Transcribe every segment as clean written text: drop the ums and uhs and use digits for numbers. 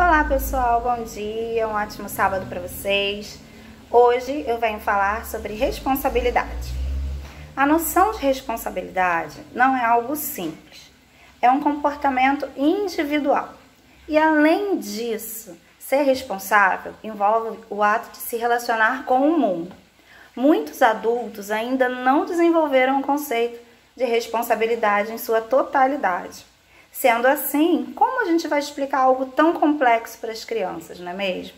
Olá pessoal, bom dia, um ótimo sábado para vocês. Hoje eu venho falar sobre responsabilidade. A noção de responsabilidade não é algo simples, é um comportamento individual. E além disso, ser responsável envolve o ato de se relacionar com o mundo. Muitos adultos ainda não desenvolveram o conceito de responsabilidade em sua totalidade. Sendo assim, como a gente vai explicar algo tão complexo para as crianças, não é mesmo?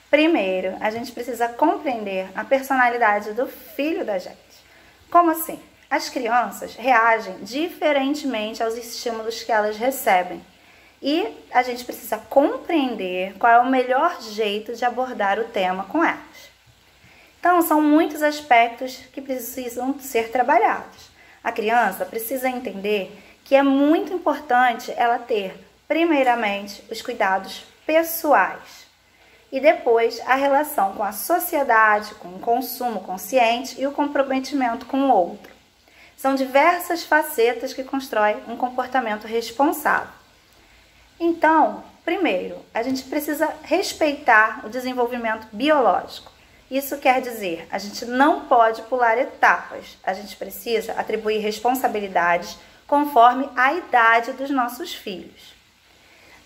Primeiro, a gente precisa compreender a personalidade do filho da gente. Como assim? As crianças reagem diferentemente aos estímulos que elas recebem. E a gente precisa compreender qual é o melhor jeito de abordar o tema com elas. Então, são muitos aspectos que precisam ser trabalhados. A criança precisa entender que é muito importante ela ter, primeiramente, os cuidados pessoais e depois a relação com a sociedade, com o consumo consciente e o comprometimento com o outro. São diversas facetas que constroem um comportamento responsável. Então, primeiro, a gente precisa respeitar o desenvolvimento biológico. Isso quer dizer, a gente não pode pular etapas, a gente precisa atribuir responsabilidades conforme a idade dos nossos filhos.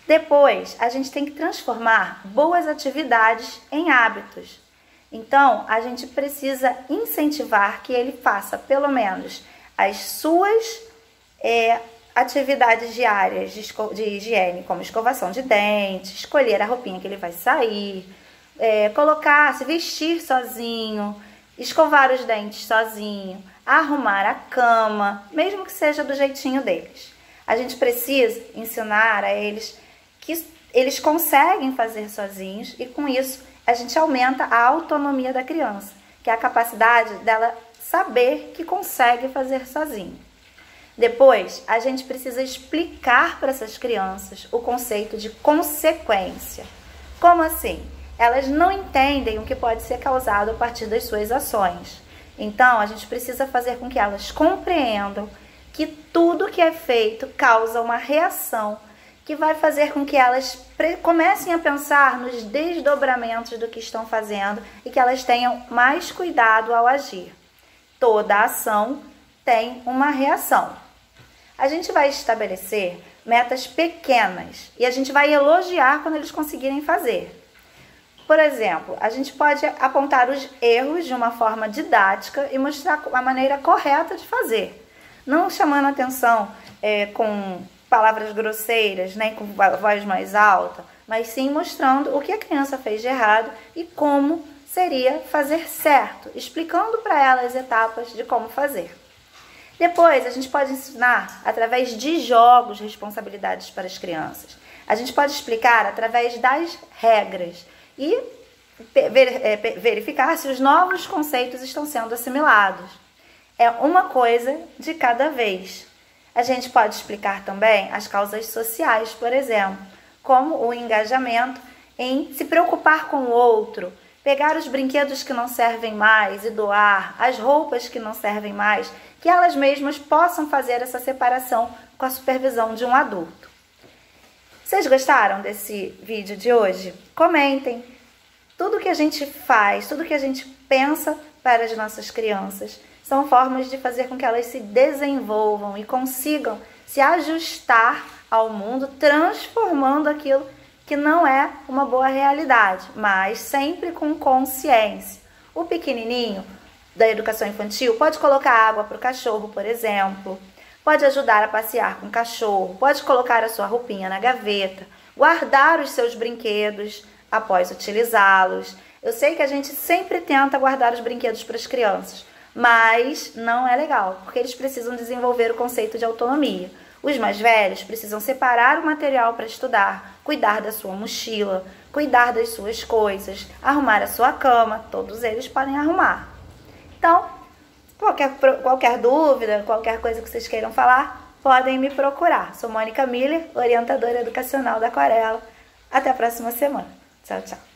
Depois, a gente tem que transformar boas atividades em hábitos. Então, a gente precisa incentivar que ele faça pelo menos as suas atividades diárias de higiene, como escovação de dentes, escolher a roupinha que ele vai sair, se vestir sozinho, escovar os dentes sozinho, arrumar a cama, mesmo que seja do jeitinho deles. A gente precisa ensinar a eles que eles conseguem fazer sozinhos e com isso a gente aumenta a autonomia da criança, que é a capacidade dela saber que consegue fazer sozinho. Depois, a gente precisa explicar para essas crianças o conceito de consequência. Como assim? Elas não entendem o que pode ser causado a partir das suas ações. Então, a gente precisa fazer com que elas compreendam que tudo que é feito causa uma reação que vai fazer com que elas comecem a pensar nos desdobramentos do que estão fazendo e que elas tenham mais cuidado ao agir. Toda ação tem uma reação. A gente vai estabelecer metas pequenas e a gente vai elogiar quando eles conseguirem fazer. Por exemplo, a gente pode apontar os erros de uma forma didática e mostrar a maneira correta de fazer. Não chamando atenção com palavras grosseiras, nem com voz mais alta, mas sim mostrando o que a criança fez de errado e como seria fazer certo, explicando para ela as etapas de como fazer. Depois, a gente pode ensinar através de jogos responsabilidades para as crianças. A gente pode explicar através das regras e verificar se os novos conceitos estão sendo assimilados. É uma coisa de cada vez. A gente pode explicar também as causas sociais, por exemplo, como o engajamento em se preocupar com o outro, pegar os brinquedos que não servem mais e doar, as roupas que não servem mais, que elas mesmas possam fazer essa separação com a supervisão de um adulto. Vocês gostaram desse vídeo de hoje? Comentem! Tudo que a gente faz, tudo que a gente pensa para as nossas crianças são formas de fazer com que elas se desenvolvam e consigam se ajustar ao mundo, transformando aquilo que não é uma boa realidade, mas sempre com consciência. O pequenininho da educação infantil pode colocar água para o cachorro, por exemplo, pode ajudar a passear com o cachorro, pode colocar a sua roupinha na gaveta, guardar os seus brinquedos após utilizá-los. Eu sei que a gente sempre tenta guardar os brinquedos para as crianças, mas não é legal, porque eles precisam desenvolver o conceito de autonomia. Os mais velhos precisam separar o material para estudar, cuidar da sua mochila, cuidar das suas coisas, arrumar a sua cama, todos eles podem arrumar. Então, qualquer dúvida, qualquer coisa que vocês queiram falar, podem me procurar. Sou Mônica Miller, orientadora educacional da Aquarela. Até a próxima semana. Tchau, tchau.